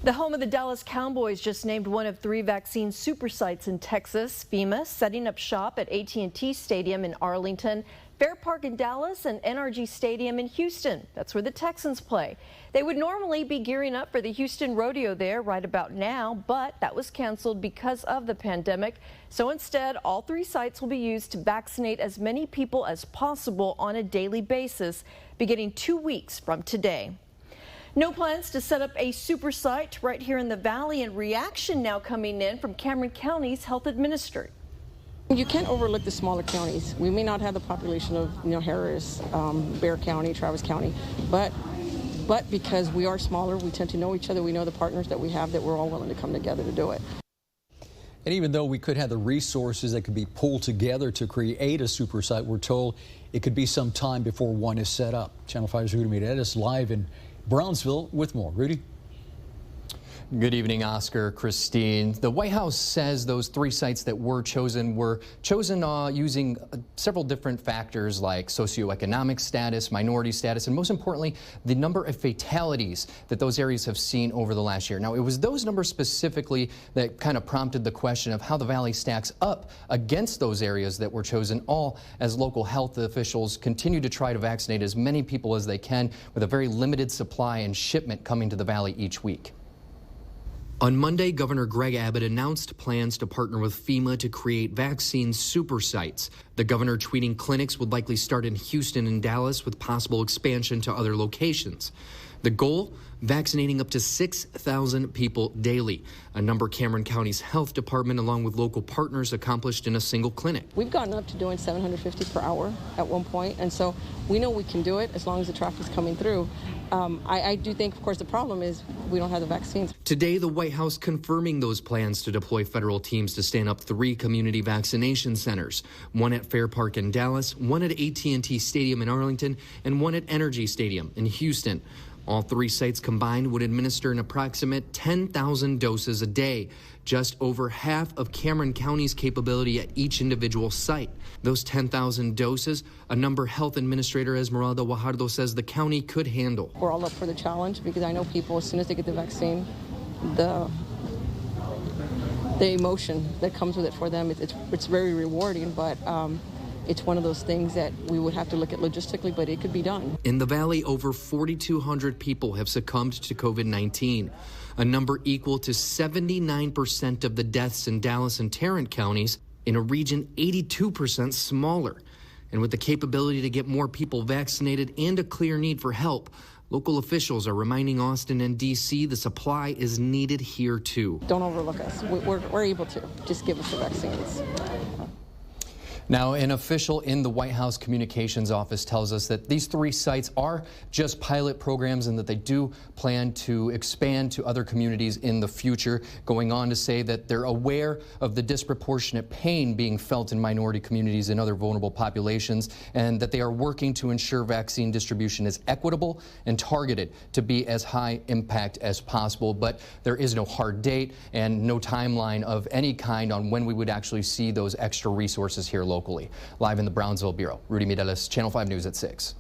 The home of the Dallas Cowboys just named one of 3 vaccine supersites in Texas. FEMA setting up shop at AT&T Stadium in Arlington, Fair Park in Dallas, and NRG Stadium in Houston. That's where the Texans play. They would normally be gearing up for the Houston Rodeo there right about now, but that was canceled because of the pandemic. So instead, all 3 sites will be used to vaccinate as many people as possible on a daily basis, beginning 2 weeks from today. No plans to set up a super site right here in the valley, and reaction now coming in from Cameron County's health administrator. You can't overlook the smaller counties. We may not have the population of Harris, Bexar County, Travis County, but because we are smaller, we tend to know each other. We know the partners that we have, that we're all willing to come together to do it. And even though we could have the resources that could be pulled together to create a super site, we're told it could be some time before one is set up. Channel 5's Rudy Mireles live in Brownsville with more. Rudy? Good evening, Oscar, Christine. The White House says those 3 sites that were chosen using several different factors like socioeconomic status, minority status, and most importantly, the number of fatalities that those areas have seen over the last year. Now, it was those numbers specifically that kind of prompted the question of how the valley stacks up against those areas that were chosen, all as local health officials continue to try to vaccinate as many people as they can with a very limited supply and shipment coming to the valley each week. On Monday, Governor Greg Abbott announced plans to partner with FEMA to create vaccine super sites. The governor tweeting clinics would likely start in Houston and Dallas with possible expansion to other locations. The goal? Vaccinating up to 6,000 people daily, a number Cameron County's health department along with local partners accomplished in a single clinic. We've gotten up to doing 750 per hour at one point, and so we know we can do it as long as the traffic's coming through. I do think, of course, the problem is we don't have the vaccines. Today, the White House confirming those plans to deploy federal teams to stand up 3 community vaccination centers, one at Fair Park in Dallas, one at AT&T Stadium in Arlington, and one at NRG Stadium in Houston. All 3 sites combined would administer an approximate 10,000 doses a day, just over half of Cameron County's capability at each individual site. Those 10,000 doses, a number Health Administrator Esmeralda Guajardo says the county could handle. We're all up for the challenge because I know people, as soon as they get the vaccine, the emotion that comes with it for them, it's very rewarding, but it's one of those things that we would have to look at logistically, but it could be done. In the valley, over 4,200 people have succumbed to COVID-19, a number equal to 79% of the deaths in Dallas and Tarrant counties, in a region 82% smaller. And with the capability to get more people vaccinated and a clear need for help, local officials are reminding Austin and D.C. the supply is needed here too. Don't overlook us. We're able to. Just give us the vaccines. Now, an official in the White House Communications Office tells us that these 3 sites are just pilot programs and that they do plan to expand to other communities in the future, going on to say that they're aware of the disproportionate pain being felt in minority communities and other vulnerable populations, and that they are working to ensure vaccine distribution is equitable and targeted to be as high impact as possible. But there is no hard date and no timeline of any kind on when we would actually see those extra resources here locally. Live in the Brownsville Bureau, Rudy Mireles, Channel 5 News at 6.